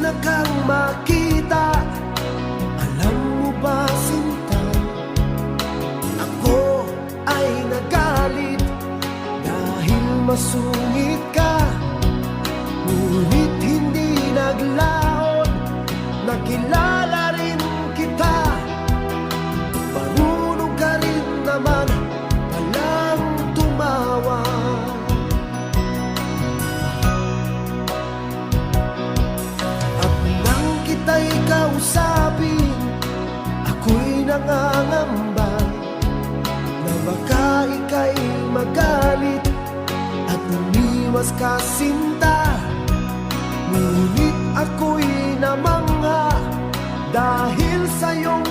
na kang makita. Alam mo ba, sinta, ako ay nagalit dahil masungit ka. Ngunit hindi naglaon, nakilala rin kita. Marunong ka rin naman palang tumawa. At nang kita'y kausapin, ako'y nangangamba na baka ika'y magalit at umiwas ka, sinta. Ngunit ako'y namangha dahil sa iyong